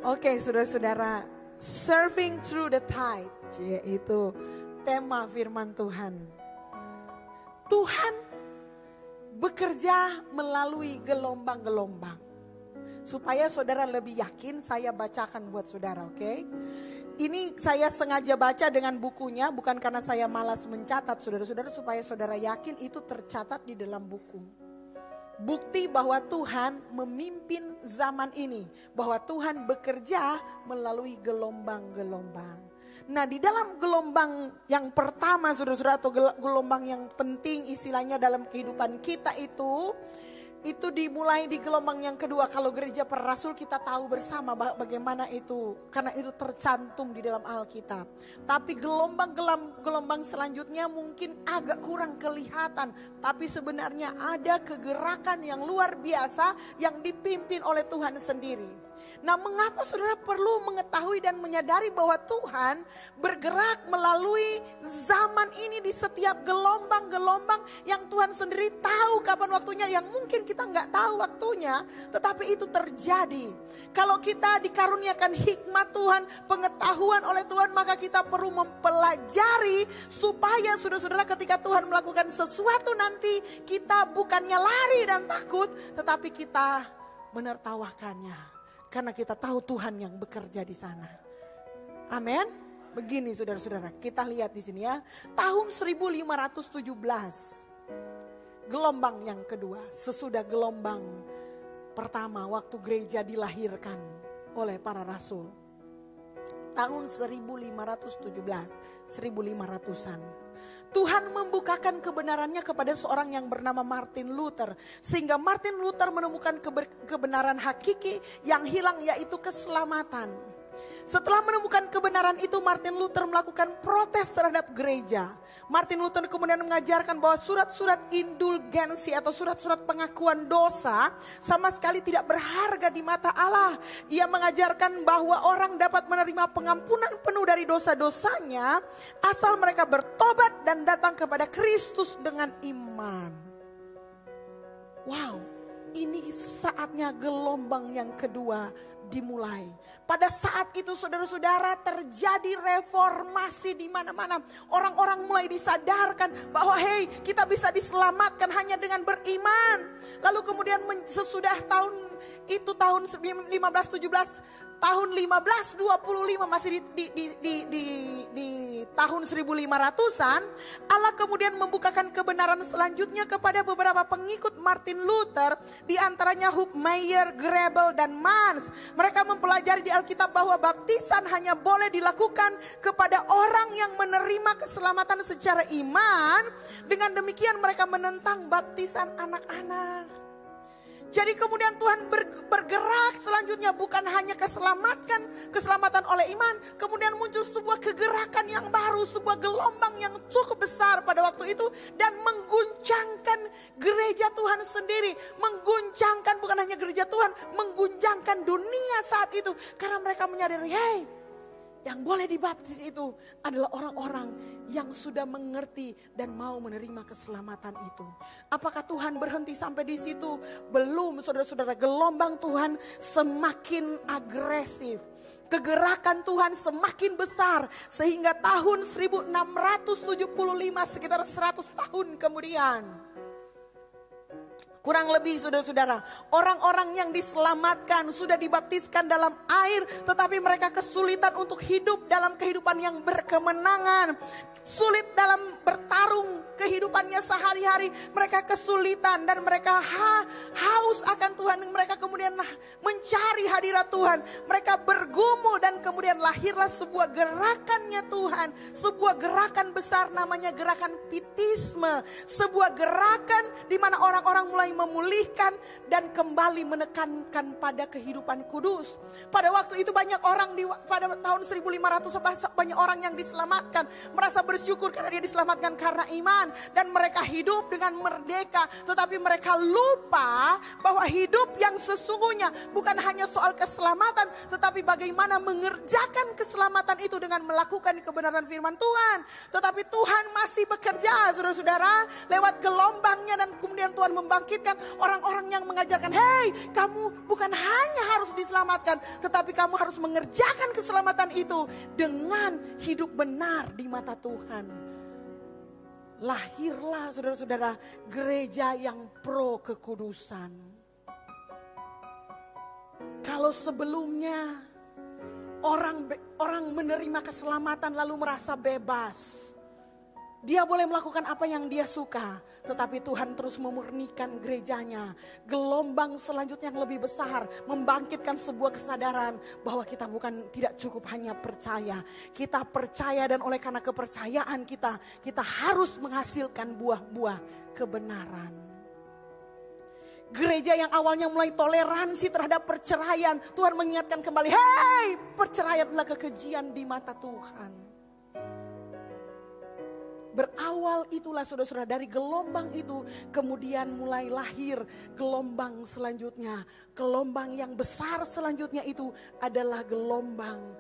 Oke, saudara-saudara, serving through the tide, yaitu tema firman Tuhan. Tuhan bekerja melalui gelombang-gelombang. Supaya saudara lebih yakin, saya bacakan buat saudara, oke? Ini saya sengaja baca dengan bukunya, bukan karena saya malas mencatat, saudara-saudara, supaya saudara yakin itu tercatat di dalam buku. Bukti bahwa Tuhan memimpin zaman ini, bahwa Tuhan bekerja melalui gelombang-gelombang. Nah, di dalam gelombang yang pertama, saudara-saudara, atau gelombang yang penting istilahnya dalam kehidupan kita itu dimulai di gelombang yang kedua. Kalau gereja para rasul kita tahu bersama bagaimana itu, karena itu tercantum di dalam Alkitab. Tapi gelombang selanjutnya mungkin agak kurang kelihatan, tapi sebenarnya ada kegerakan yang luar biasa yang dipimpin oleh Tuhan sendiri. Nah, mengapa saudara perlu mengetahui dan menyadari bahwa Tuhan bergerak melalui zaman ini di setiap gelombang-gelombang yang Tuhan sendiri tahu kapan waktunya, yang mungkin kita nggak tahu waktunya, tetapi itu terjadi. Kalau kita dikaruniakan hikmat Tuhan, pengetahuan oleh Tuhan, maka kita perlu mempelajari supaya saudara-saudara ketika Tuhan melakukan sesuatu nanti, kita bukannya lari dan takut, tetapi kita menertawakannya. Karena kita tahu Tuhan yang bekerja di sana. Amin. Begini saudara-saudara, kita lihat di sini ya. Tahun 1517. Gelombang yang kedua, sesudah gelombang pertama waktu gereja dilahirkan oleh para rasul. Tahun 1517, 1500-an. Tuhan membukakan kebenarannya kepada seorang yang bernama Martin Luther. Sehingga Martin Luther menemukan kebenaran hakiki yang hilang, yaitu keselamatan. Setelah menemukan kebenaran itu, Martin Luther melakukan protes terhadap gereja. Martin Luther kemudian mengajarkan bahwa surat-surat indulgensi atau surat-surat pengakuan dosa sama sekali tidak berharga di mata Allah. Ia mengajarkan bahwa orang dapat menerima pengampunan penuh dari dosa-dosanya asal mereka bertobat dan datang kepada Kristus dengan iman. Wow, ini saatnya gelombang yang kedua dimulai. Pada saat itu saudara-saudara terjadi reformasi di mana-mana. Orang-orang mulai disadarkan bahwa hey, kita bisa diselamatkan hanya dengan beriman. Lalu kemudian sesudah tahun 1517, tahun 1525 masih di tahun 1500-an, Allah kemudian membukakan kebenaran selanjutnya kepada beberapa pengikut Martin Luther, di antaranya Hubmaier, Grebel dan Mans. Mereka mempelajari di Alkitab bahwa baptisan hanya boleh dilakukan kepada orang yang menerima keselamatan secara iman. Dengan demikian mereka menentang baptisan anak-anak. Jadi kemudian Tuhan bergerak selanjutnya, bukan hanya keselamatan oleh iman. Kemudian muncul sebuah kegerakan yang baru, sebuah gelombang yang cukup besar pada waktu itu. Dan mengguncangkan gereja Tuhan sendiri. Mengguncangkan bukan hanya gereja Tuhan, mengguncangkan dunia saat itu. Karena mereka menyadari, hey, yang boleh dibaptis itu adalah orang-orang yang sudah mengerti dan mau menerima keselamatan itu. Apakah Tuhan berhenti sampai di situ? Belum, saudara-saudara. Gelombang Tuhan semakin agresif. Kegerakan Tuhan semakin besar. Sehingga tahun 1675, sekitar 100 tahun kemudian, kurang lebih saudara-saudara, orang-orang yang diselamatkan sudah dibaptiskan dalam air, tetapi mereka kesulitan untuk hidup dalam kehidupan yang berkemenangan. Sulit dalam bertarung kehidupannya sehari-hari. Mereka kesulitan dan mereka haus akan Tuhan. Mereka kemudian mencari hadirat Tuhan. Mereka bergumul dan kemudian lahirlah sebuah gerakannya Tuhan. Sebuah gerakan besar namanya gerakan Pietisme. Sebuah gerakan di mana orang-orang mulai memulihkan dan kembali menekankan pada kehidupan kudus. Pada waktu itu banyak orang pada tahun 1500 banyak orang yang diselamatkan, merasa bersyukur karena dia diselamatkan karena iman, dan mereka hidup dengan merdeka. Tetapi mereka lupa bahwa hidup yang sesungguhnya bukan hanya soal keselamatan, tetapi bagaimana mengerjakan keselamatan itu dengan melakukan kebenaran firman Tuhan. Tetapi Tuhan masih bekerja, saudara-saudara. saudara-saudara, lewat gelombangnya, dan kemudian Tuhan membangkitkan orang-orang yang mengajarkan, hei, kamu bukan hanya harus diselamatkan, tetapi kamu harus mengerjakan keselamatan itu dengan hidup benar di mata Tuhan. Lahirlah saudara-saudara gereja yang pro kekudusan. Kalau sebelumnya orang menerima keselamatan lalu merasa bebas, dia boleh melakukan apa yang dia suka, tetapi Tuhan terus memurnikan gerejanya. Gelombang selanjutnya yang lebih besar membangkitkan sebuah kesadaran bahwa kita tidak cukup hanya percaya. Kita percaya, dan oleh karena kepercayaan kita harus menghasilkan buah-buah kebenaran. Gereja yang awalnya mulai toleransi terhadap perceraian, Tuhan mengingatkan kembali, hei, perceraian adalah kekejian di mata Tuhan. Berawal itulah saudara-saudara, dari gelombang itu kemudian mulai lahir gelombang selanjutnya. Gelombang yang besar selanjutnya itu adalah gelombang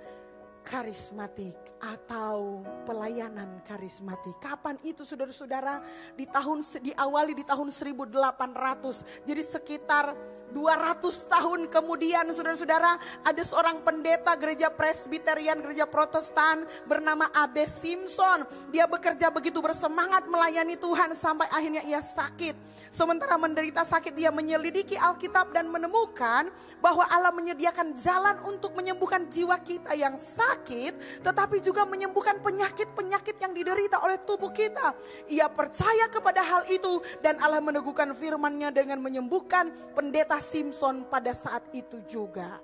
karismatik atau pelayanan karismatik. Kapan itu saudara-saudara? Diawali di tahun 1800. Jadi sekitar 200 tahun kemudian saudara-saudara, ada seorang pendeta gereja Presbyterian, gereja Protestan bernama A.B. Simpson. Dia bekerja begitu bersemangat melayani Tuhan sampai akhirnya ia sakit. Sementara menderita sakit, dia menyelidiki Alkitab dan menemukan bahwa Allah menyediakan jalan untuk menyembuhkan jiwa kita yang sakit, tetapi juga menyembuhkan penyakit-penyakit yang diderita oleh tubuh kita. Ia percaya kepada hal itu, dan Allah meneguhkan firman-Nya dengan menyembuhkan pendeta Simpson pada saat itu juga.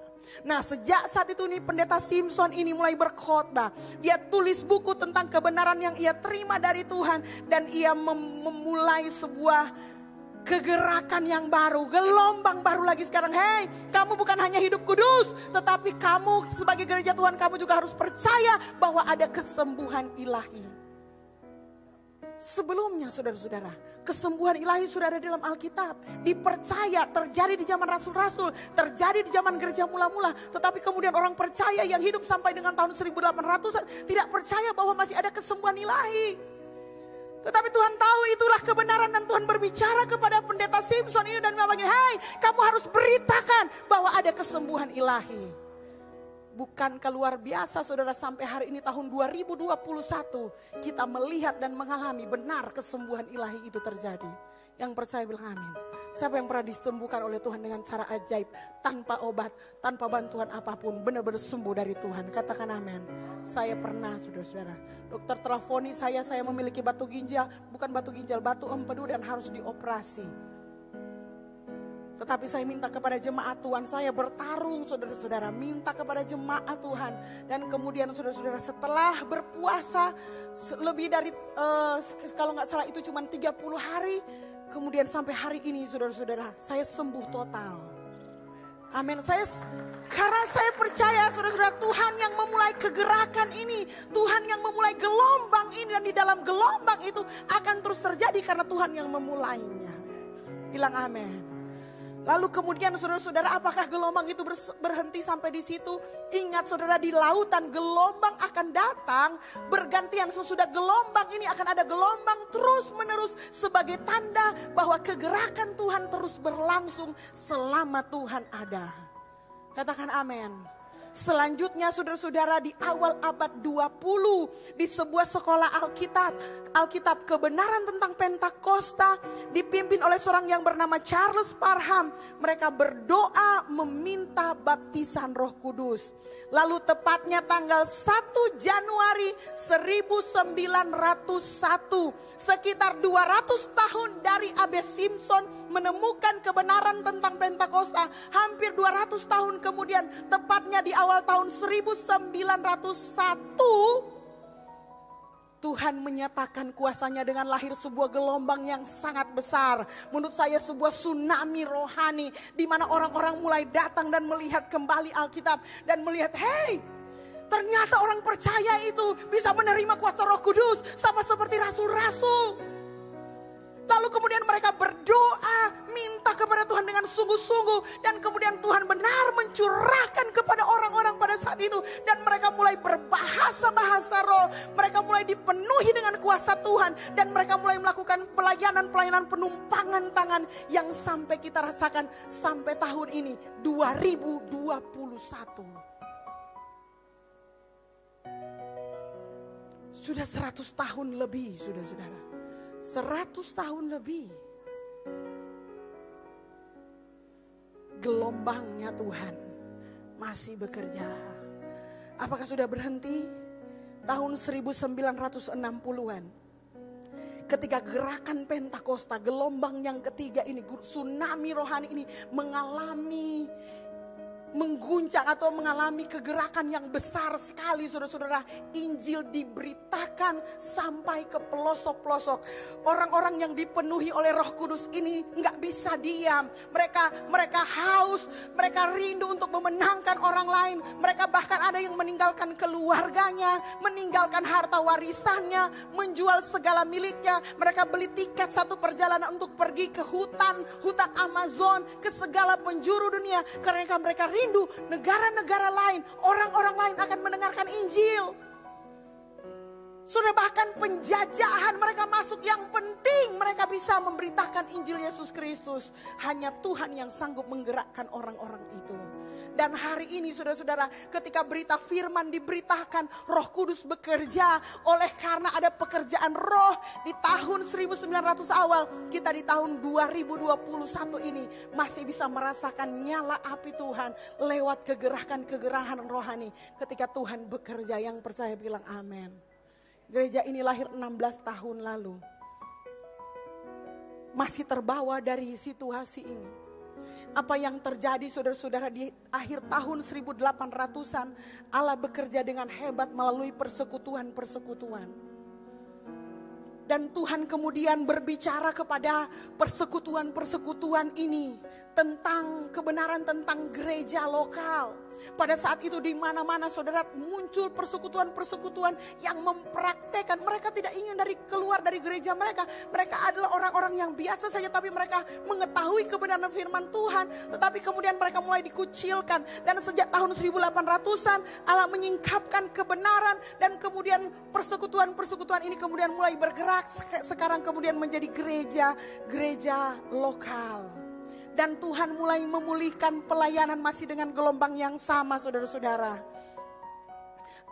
Nah, sejak saat itu nih pendeta Simpson ini mulai berkhotbah. Dia tulis buku tentang kebenaran yang ia terima dari Tuhan, dan ia memulai sebuah kegerakan yang baru, gelombang baru lagi sekarang. Hei, kamu bukan hanya hidup kudus, tetapi kamu sebagai gereja Tuhan, kamu juga harus percaya bahwa ada kesembuhan ilahi. Sebelumnya saudara-saudara, kesembuhan ilahi sudah ada dalam Alkitab. Dipercaya, terjadi di zaman rasul-rasul, terjadi di zaman gereja mula-mula. Tetapi kemudian orang percaya yang hidup sampai dengan tahun 1800-an tidak percaya bahwa masih ada kesembuhan ilahi. Tetapi Tuhan tahu itulah kebenaran, dan Tuhan berbicara kepada pendeta Simpson ini dan mengatakan, hei, kamu harus beritakan bahwa ada kesembuhan ilahi. Bukankah luar biasa saudara, sampai hari ini tahun 2021 kita melihat dan mengalami benar kesembuhan ilahi itu terjadi. Yang percaya bilang amin. Siapa yang pernah disembuhkan oleh Tuhan dengan cara ajaib, tanpa obat, tanpa bantuan apapun, benar-benar sembuh dari Tuhan? Katakan amin. Saya pernah saudara-saudara. Dokter telefoni saya memiliki batu ginjal, bukan batu ginjal, batu empedu, dan harus dioperasi. Tetapi saya minta kepada jemaat Tuhan, saya bertarung saudara-saudara, minta kepada jemaat Tuhan. Dan kemudian saudara-saudara, setelah berpuasa lebih dari, kalau gak salah itu cuma 30 hari. Kemudian sampai hari ini saudara-saudara, saya sembuh total. Amin. Karena saya percaya saudara-saudara, Tuhan yang memulai kegerakan ini, Tuhan yang memulai gelombang ini, dan di dalam gelombang itu akan terus terjadi karena Tuhan yang memulainya. Bilang amin. Lalu kemudian saudara-saudara, apakah gelombang itu berhenti sampai di situ? Ingat saudara, di lautan gelombang akan datang bergantian. Sesudah gelombang ini akan ada gelombang terus menerus sebagai tanda bahwa kegerakan Tuhan terus berlangsung selama Tuhan ada. Katakan amin. Selanjutnya saudara-saudara, di awal abad 20 di sebuah sekolah Alkitab kebenaran tentang Pentakosta dipimpin oleh seorang yang bernama Charles Parham. Mereka berdoa meminta baptisan Roh Kudus. Lalu tepatnya tanggal 1 Januari 1901, sekitar 200 tahun dari A.B. Simpson menemukan kebenaran tentang Pentakosta, hampir 200 tahun kemudian, tepatnya di awal tahun 1901, Tuhan menyatakan kuasanya dengan lahir sebuah gelombang yang sangat besar. Menurut saya sebuah tsunami rohani, di mana orang-orang mulai datang dan melihat kembali Alkitab dan melihat, hei, ternyata orang percaya itu bisa menerima kuasa Roh Kudus sama seperti rasul-rasul. Lalu kemudian mereka berdoa, minta kepada Tuhan dengan sungguh-sungguh. Dan kemudian Tuhan benar mencurahkan kepada orang-orang pada saat itu. Dan mereka mulai berbahasa-bahasa roh. Mereka mulai dipenuhi dengan kuasa Tuhan. Dan mereka mulai melakukan pelayanan penumpangan tangan yang sampai kita rasakan sampai tahun ini 2021. Sudah 100 tahun lebih, saudara-saudara. 100 tahun lebih. Gelombangnya Tuhan masih bekerja. Apakah sudah berhenti? Tahun 1960-an. Ketika gerakan Pentakosta, gelombang yang ketiga ini, tsunami rohani ini mengguncang atau mengalami kegerakan yang besar sekali, saudara-saudara. Injil diberitakan sampai ke pelosok-pelosok. Orang-orang yang dipenuhi oleh Roh Kudus ini nggak bisa diam. Mereka haus, mereka rindu untuk memenangkan orang lain. Mereka bahkan ada yang meninggalkan keluarganya, meninggalkan harta warisannya, menjual segala miliknya. Mereka beli tiket satu perjalanan untuk pergi ke hutan Amazon, ke segala penjuru dunia, karena mereka rindu negara-negara lain, orang-orang lain akan mendengarkan Injil. Sudah bahkan penjajahan mereka masuk, yang penting mereka bisa memberitakan Injil Yesus Kristus. Hanya Tuhan yang sanggup menggerakkan orang-orang itu. Dan hari ini saudara-saudara, ketika berita firman diberitakan, Roh Kudus bekerja. Oleh karena ada pekerjaan roh di tahun 1900 awal, kita di tahun 2021 ini masih bisa merasakan nyala api Tuhan lewat kegerakan rohani. Ketika Tuhan bekerja, yang percaya bilang amin. Gereja ini lahir 16 tahun lalu. Masih terbawa dari situasi ini. Apa yang terjadi saudara-saudara di akhir tahun 1800-an, Allah bekerja dengan hebat melalui persekutuan-persekutuan. Dan Tuhan kemudian berbicara kepada persekutuan-persekutuan ini tentang kebenaran tentang gereja lokal. Pada saat itu di mana-mana saudara muncul persekutuan-persekutuan yang mempraktekkan, mereka tidak ingin keluar dari gereja mereka. Mereka adalah orang-orang yang biasa saja, tapi mereka mengetahui kebenaran firman Tuhan. Tetapi kemudian mereka mulai dikucilkan. Dan sejak tahun 1800-an Allah menyingkapkan kebenaran. Dan kemudian persekutuan-persekutuan ini kemudian mulai bergerak. Sekarang kemudian menjadi gereja lokal. Dan Tuhan mulai memulihkan pelayanan masih dengan gelombang yang sama, saudara-saudara.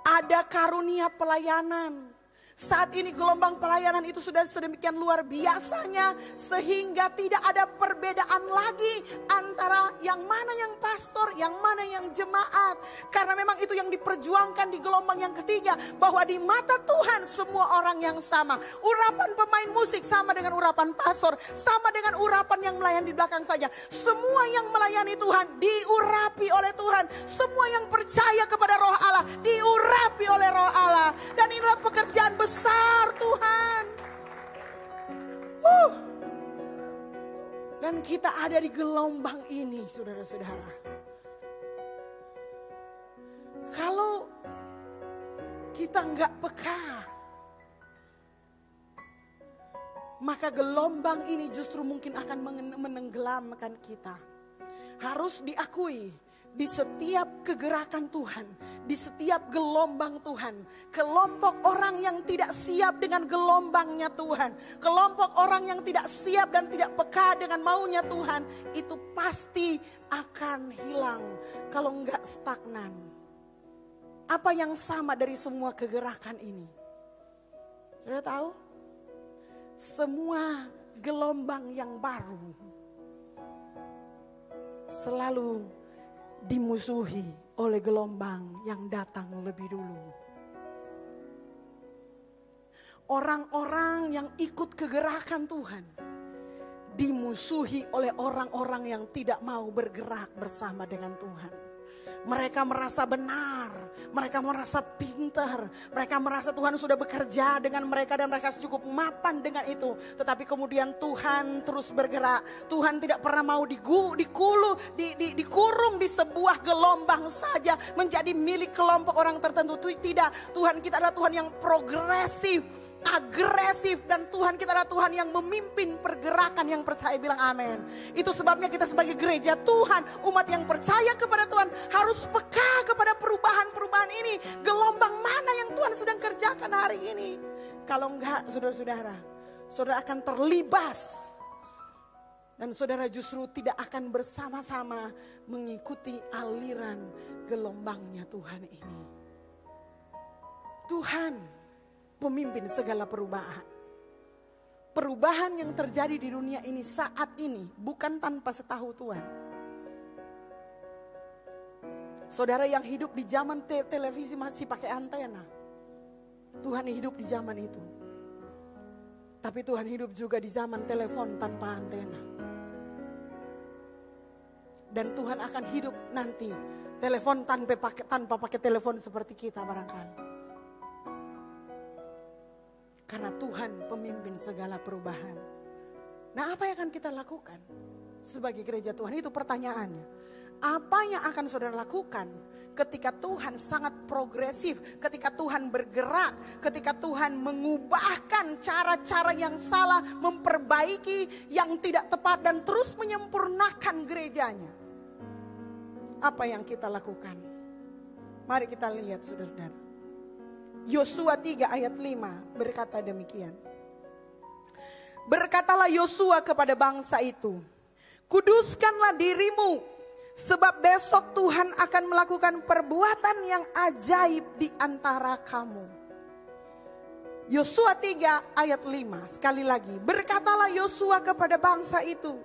Ada karunia pelayanan. Saat ini gelombang pelayanan itu sudah sedemikian luar biasanya, sehingga tidak ada perbedaan lagi antara yang mana yang pastor, yang mana yang jemaat. Karena memang itu yang diperjuangkan di gelombang yang ketiga, bahwa di mata Tuhan semua orang yang sama. Urapan pemain musik sama dengan urapan pastor, sama dengan urapan yang melayani di belakang saja. Semua yang melayani Tuhan diurapi oleh Tuhan. Semua yang percaya kepada Roh Allah diurapi oleh Roh Allah. Dan inilah pekerjaan besar Tuhan. Dan kita ada di gelombang ini, saudara-saudara. Kalau kita nggak peka, maka gelombang ini justru mungkin akan menenggelamkan kita. Harus diakui, di setiap kegerakan Tuhan, di setiap gelombang Tuhan, kelompok orang yang tidak siap dengan gelombangnya Tuhan, kelompok orang yang tidak siap dan tidak peka dengan maunya Tuhan, itu pasti akan hilang kalau enggak stagnan. Apa yang sama dari semua kegerakan ini? Sudah tahu? Semua gelombang yang baru selalu dimusuhi oleh gelombang yang datang lebih dulu. Orang-orang yang ikut kegerakan Tuhan dimusuhi oleh orang-orang yang tidak mau bergerak bersama dengan Tuhan. Mereka merasa benar, mereka merasa pintar, mereka merasa Tuhan sudah bekerja dengan mereka dan mereka cukup mapan dengan itu. Tetapi kemudian Tuhan terus bergerak. Tuhan tidak pernah mau dikurung di sebuah gelombang saja menjadi milik kelompok orang tertentu. Tidak, Tuhan kita adalah Tuhan yang progresif, agresif, dan Tuhan kita adalah Tuhan yang memimpin pergerakan. Yang percaya bilang amin. Itu sebabnya kita sebagai gereja Tuhan, umat yang percaya kepada Tuhan, harus peka kepada perubahan-perubahan ini. Gelombang mana yang Tuhan sedang kerjakan hari ini? Kalau enggak, saudara-saudara, saudara akan terlibas. Dan saudara justru tidak akan bersama-sama mengikuti aliran gelombangnya Tuhan ini. Tuhan pemimpin segala perubahan. Perubahan yang terjadi di dunia ini saat ini bukan tanpa setahu Tuhan. Saudara yang hidup di zaman televisi masih pakai antena. Tuhan hidup di zaman itu. Tapi Tuhan hidup juga di zaman telepon tanpa antena. Dan Tuhan akan hidup nanti telepon tanpa pakai telepon seperti kita barangkali. Karena Tuhan pemimpin segala perubahan. Nah, apa yang akan kita lakukan sebagai gereja Tuhan? Itu pertanyaannya. Apa yang akan saudara lakukan ketika Tuhan sangat progresif, ketika Tuhan bergerak, ketika Tuhan mengubahkan cara-cara yang salah, memperbaiki yang tidak tepat dan terus menyempurnakan gerejanya? Apa yang kita lakukan? Mari kita lihat saudara-saudara. Yosua 3 ayat 5 berkata demikian. Berkatalah Yosua kepada bangsa itu, kuduskanlah dirimu, sebab besok Tuhan akan melakukan perbuatan yang ajaib di antara kamu. Yosua 3 ayat 5 sekali lagi. Berkatalah Yosua kepada bangsa itu,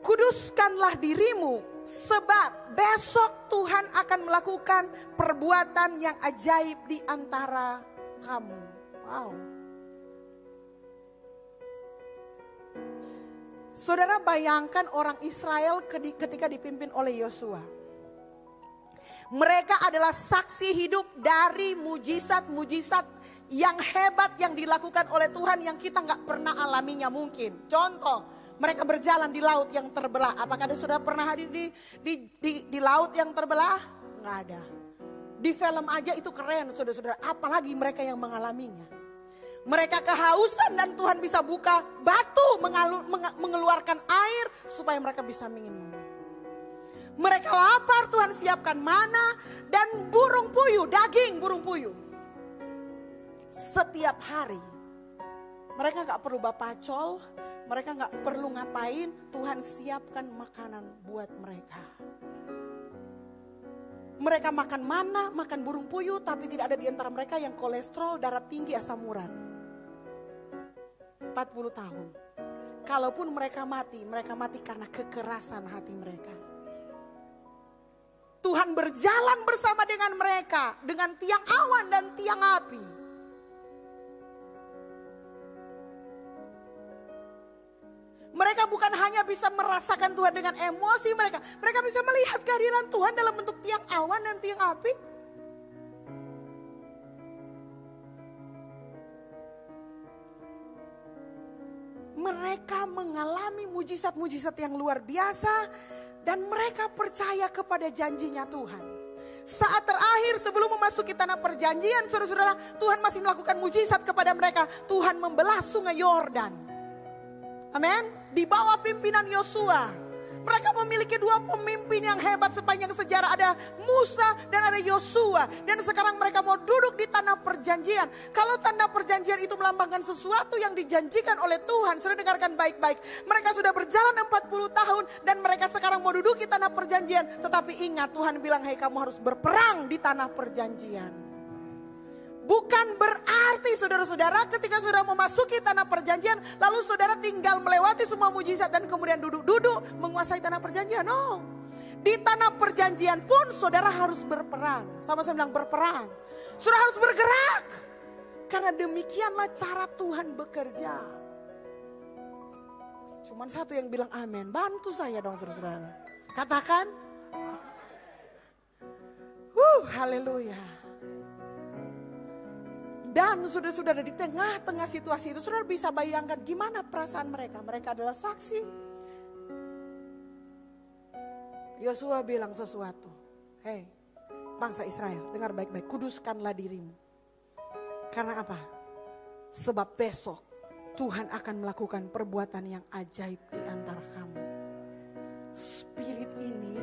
kuduskanlah dirimu, sebab besok Tuhan akan melakukan perbuatan yang ajaib di antara kamu. Wow. Saudara bayangkan orang Israel ketika dipimpin oleh Yosua. Mereka adalah saksi hidup dari mujizat-mujizat yang hebat yang dilakukan oleh Tuhan yang kita gak pernah alaminya mungkin. Contoh, mereka berjalan di laut yang terbelah. Apakah ada saudara pernah hadir di laut yang terbelah? Nggak ada. Di film aja itu keren saudara-saudara. Apalagi mereka yang mengalaminya. Mereka kehausan dan Tuhan bisa buka batu mengeluarkan air supaya mereka bisa minum. Mereka lapar, Tuhan siapkan mana dan burung puyuh, daging burung puyuh. Setiap hari. Mereka gak perlu bapacol, mereka gak perlu ngapain, Tuhan siapkan makanan buat mereka. Mereka makan mana, makan burung puyuh, tapi tidak ada di antara mereka yang kolesterol, darah tinggi, asam urat. 40 tahun. Kalaupun mereka mati karena kekerasan hati mereka. Tuhan berjalan bersama dengan mereka, dengan tiang awan dan tiang api. Mereka bukan hanya bisa merasakan Tuhan dengan emosi mereka. Mereka bisa melihat kehadiran Tuhan dalam bentuk tiang awan dan tiang api. Mereka mengalami mujizat-mujizat yang luar biasa. Dan mereka percaya kepada janjinya Tuhan. Saat terakhir sebelum memasuki tanah perjanjian, saudara-saudara, Tuhan masih melakukan mujizat kepada mereka. Tuhan membelah sungai Yordan. Amin. Di bawah pimpinan Yosua. Mereka memiliki dua pemimpin yang hebat sepanjang sejarah. Ada Musa dan ada Yosua. Dan sekarang mereka mau duduk di tanah perjanjian. Kalau tanah perjanjian itu melambangkan sesuatu yang dijanjikan oleh Tuhan. Sudah dengarkan baik-baik. Mereka sudah berjalan 40 tahun. Dan mereka sekarang mau duduk di tanah perjanjian. Tetapi ingat, Tuhan bilang, hei kamu harus berperang di tanah perjanjian. Bukan berarti saudara-saudara ketika saudara memasuki tanah perjanjian lalu saudara tinggal melewati semua mujizat dan kemudian duduk-duduk menguasai tanah perjanjian. No. Di tanah perjanjian pun saudara harus berperang. Sama-sama bilang berperang. Saudara harus bergerak. Karena demikianlah cara Tuhan bekerja. Cuman satu yang bilang amin. Bantu saya dong saudara-saudara. Katakan. Haleluya. Dan saudara-saudara di tengah-tengah situasi itu saudara bisa bayangkan gimana perasaan mereka. Mereka adalah saksi. Yosua bilang sesuatu. Hei bangsa Israel, dengar baik-baik. Kuduskanlah dirimu. Karena apa? Sebab besok Tuhan akan melakukan perbuatan yang ajaib di antara kamu. Spirit ini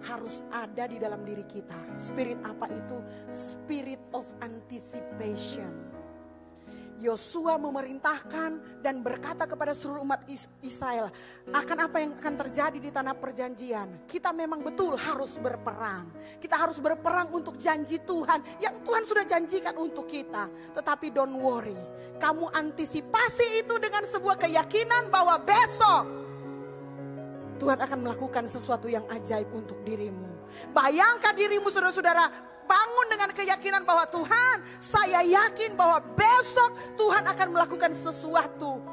harus ada di dalam diri kita. Spirit apa itu? Spirit of anticipation. Yosua memerintahkan dan berkata kepada seluruh umat Israel, akan apa yang akan terjadi di tanah perjanjian. Kita memang betul harus berperang. Kita harus berperang untuk janji Tuhan yang Tuhan sudah janjikan untuk kita. Tetapi don't worry, kamu antisipasi itu dengan sebuah keyakinan bahwa besok Tuhan akan melakukan sesuatu yang ajaib untuk dirimu. Bayangkan dirimu saudara-saudara, bangun dengan keyakinan bahwa Tuhan, saya yakin bahwa besok Tuhan akan melakukan sesuatu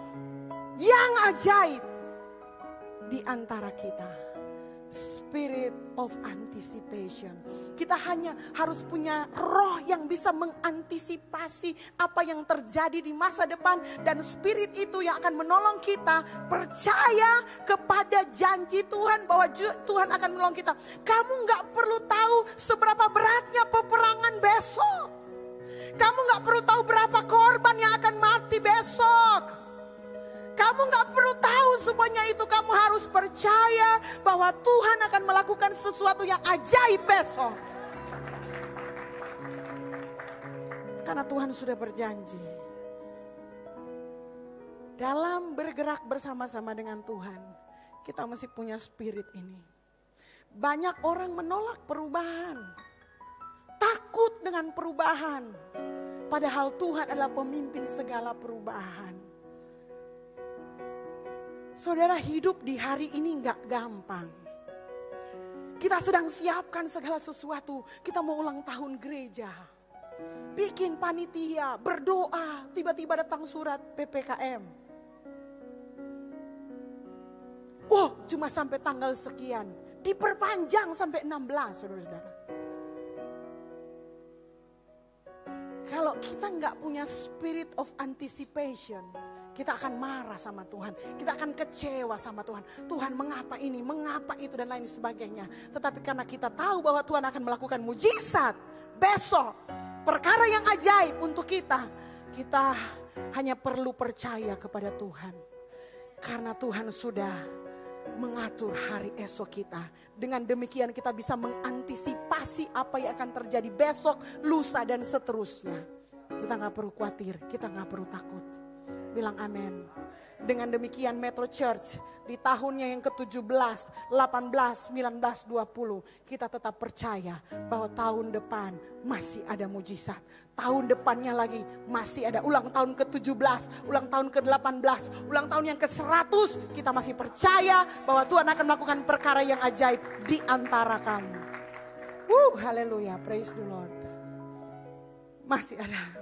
yang ajaib di antara kita. Spirit of anticipation. Kita hanya harus punya roh yang bisa mengantisipasi apa yang terjadi di masa depan. Dan spirit itu yang akan menolong kita percaya kepada janji Tuhan bahwa Tuhan akan menolong kita. Kamu gak perlu tahu seberapa beratnya peperangan besok. Kamu gak perlu tahu berapa korban yang akan mati besok. Kamu gak perlu tahu semuanya itu. Kamu harus percaya bahwa Tuhan akan melakukan sesuatu yang ajaib besok. Karena Tuhan sudah berjanji. Dalam bergerak bersama-sama dengan Tuhan, kita mesti punya spirit ini. Banyak orang menolak perubahan. Takut dengan perubahan. Padahal Tuhan adalah pemimpin segala perubahan. Saudara, hidup di hari ini gak gampang. Kita sedang siapkan segala sesuatu. Kita mau ulang tahun gereja. Bikin panitia, berdoa. Tiba-tiba datang surat PPKM. Oh, cuma sampai tanggal sekian. Diperpanjang sampai 16, saudara-saudara. Kalau kita gak punya spirit of anticipation, kita akan marah sama Tuhan. Kita akan kecewa sama Tuhan. Tuhan, mengapa ini, mengapa itu, dan lain sebagainya. Tetapi karena kita tahu bahwa Tuhan akan melakukan mujizat besok, perkara yang ajaib untuk kita, kita hanya perlu percaya kepada Tuhan. Karena Tuhan sudah mengatur hari esok kita. Dengan demikian kita bisa mengantisipasi apa yang akan terjadi besok, lusa, dan seterusnya. Kita gak perlu khawatir, kita gak perlu takut. Bilang amin. Dengan demikian Metro Church di tahunnya yang ke-17, 18, 19, 20. Kita tetap percaya bahwa tahun depan masih ada mujizat. Tahun depannya lagi masih ada ulang tahun ke-17, ulang tahun ke-18, ulang tahun yang ke-100. Kita masih percaya bahwa Tuhan akan melakukan perkara yang ajaib di antara kamu. Haleluya, praise the Lord. Masih ada.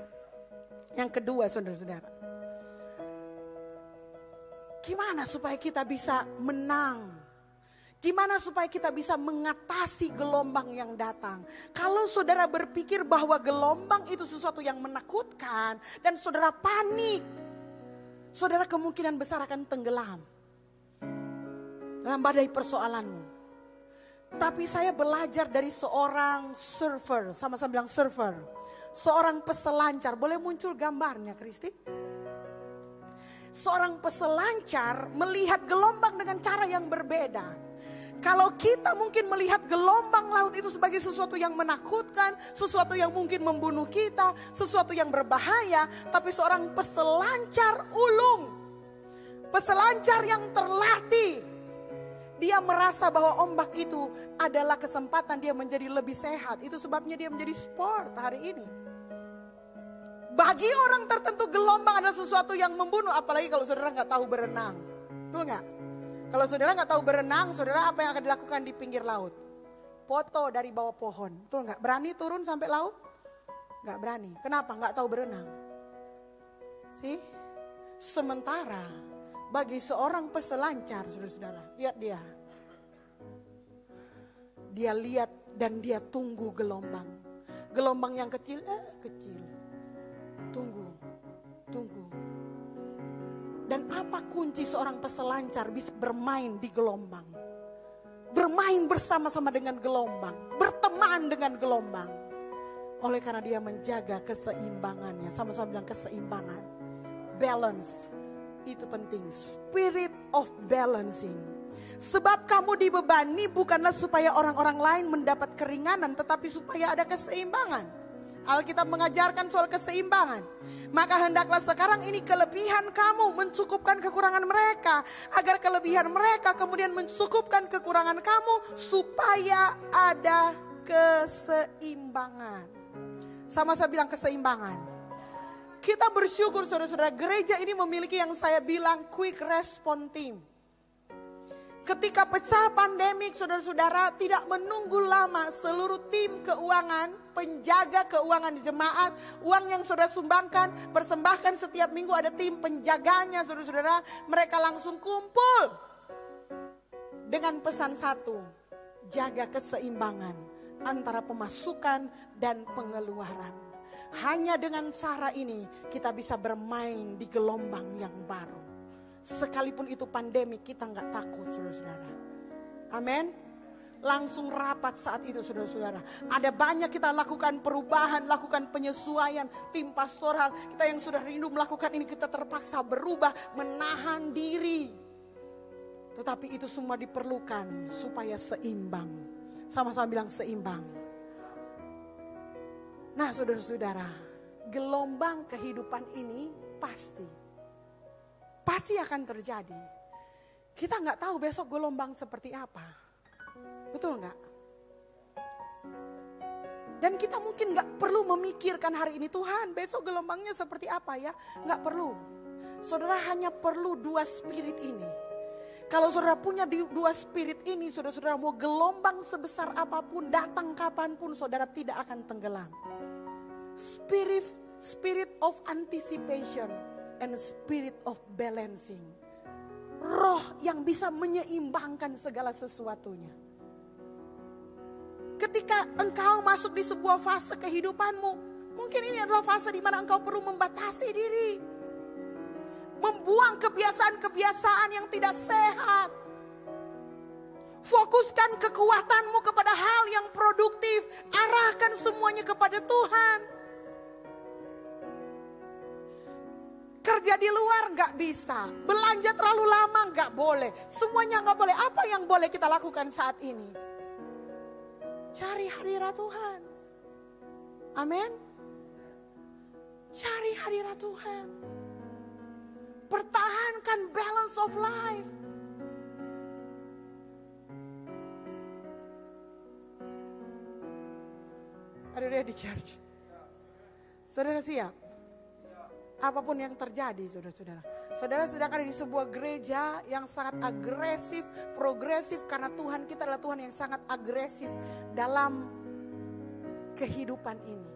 Yang kedua, saudara-saudara. Gimana supaya kita bisa menang? Gimana supaya kita bisa mengatasi gelombang yang datang? Kalau saudara berpikir bahwa gelombang itu sesuatu yang menakutkan dan saudara panik, saudara kemungkinan besar akan tenggelam dalam badai persoalanmu. Tapi saya belajar dari seorang surfer, sama-sama bilang surfer, seorang peselancar. Boleh muncul gambarnya, Kristi? Seorang peselancar melihat gelombang dengan cara yang berbeda. Kalau kita mungkin melihat gelombang laut itu sebagai sesuatu yang menakutkan, sesuatu yang mungkin membunuh kita, sesuatu yang berbahaya. Tapi seorang peselancar ulung, peselancar yang terlatih, dia merasa bahwa ombak itu adalah kesempatan dia menjadi lebih sehat. Itu sebabnya dia menjadi sport hari ini. Bagi orang tertentu gelombang adalah sesuatu yang membunuh. Apalagi kalau saudara gak tahu berenang. Betul gak? Kalau saudara gak tahu berenang, saudara apa yang akan dilakukan di pinggir laut? Foto dari bawah pohon. Betul gak? Berani turun sampai laut? Gak berani. Kenapa? Gak tahu berenang. Sementara bagi seorang peselancar, saudara-saudara, lihat dia. Dia lihat dan dia tunggu gelombang. Gelombang yang kecil, kecil. Tunggu. Dan apa kunci seorang peselancar bisa bermain di gelombang? Bermain bersama-sama dengan gelombang. Berteman dengan gelombang. Oleh karena dia menjaga keseimbangannya. Sama-sama bilang keseimbangan. Balance. Itu penting. Spirit of balancing. Sebab kamu dibebani bukanlah supaya orang-orang lain mendapat keringanan. Tetapi supaya ada keseimbangan. Alkitab mengajarkan soal keseimbangan. Maka hendaklah sekarang ini kelebihan kamu mencukupkan kekurangan mereka. Agar kelebihan mereka kemudian mencukupkan kekurangan kamu. Supaya ada keseimbangan. Sama saya bilang keseimbangan. Kita bersyukur saudara-saudara, gereja ini memiliki yang saya bilang quick response team. Ketika pecah pandemik, saudara-saudara, tidak menunggu lama, seluruh tim keuangan, penjaga keuangan di jemaat, uang yang saudara sumbangkan, persembahkan setiap minggu ada tim penjaganya, saudara-saudara, mereka langsung kumpul dengan pesan satu, jaga keseimbangan antara pemasukan dan pengeluaran. Hanya dengan cara ini kita bisa bermain di gelombang yang baru. Sekalipun itu pandemi, kita nggak takut, saudara-saudara. Amin. Langsung rapat saat itu, saudara-saudara. Ada banyak kita lakukan perubahan, lakukan penyesuaian. Tim pastoral kita yang sudah rindu melakukan ini, kita terpaksa berubah, menahan diri. Tetapi itu semua diperlukan supaya seimbang. Sama-sama bilang seimbang. Nah, saudara-saudara, gelombang kehidupan ini pasti akan terjadi. Kita nggak tahu besok gelombang seperti apa. Betul nggak? Dan kita mungkin nggak perlu memikirkan hari ini, Tuhan besok gelombangnya seperti apa ya. Nggak perlu. Saudara hanya perlu dua spirit ini. Kalau saudara punya dua spirit ini, saudara-saudara mau gelombang sebesar apapun, datang kapanpun, saudara tidak akan tenggelam. Spirit of anticipation and spirit of balancing. Roh yang bisa menyeimbangkan segala sesuatunya. Ketika engkau masuk di sebuah fase kehidupanmu, mungkin ini adalah fase di mana engkau perlu membatasi diri. Membuang kebiasaan-kebiasaan yang tidak sehat. Fokuskan kekuatanmu kepada hal yang produktif. Arahkan semuanya kepada Tuhan. Kerja di luar gak bisa, belanja terlalu lama gak boleh, semuanya gak boleh. Apa yang boleh kita lakukan saat ini? Cari hadirat Tuhan. Amin. Cari hadirat Tuhan. Pertahankan balance of life. Are you ready, church? Saudara siap? Apapun yang terjadi, saudara-saudara. Saudara sedang ada di sebuah gereja yang sangat agresif, progresif. Karena Tuhan kita adalah Tuhan yang sangat agresif dalam kehidupan ini.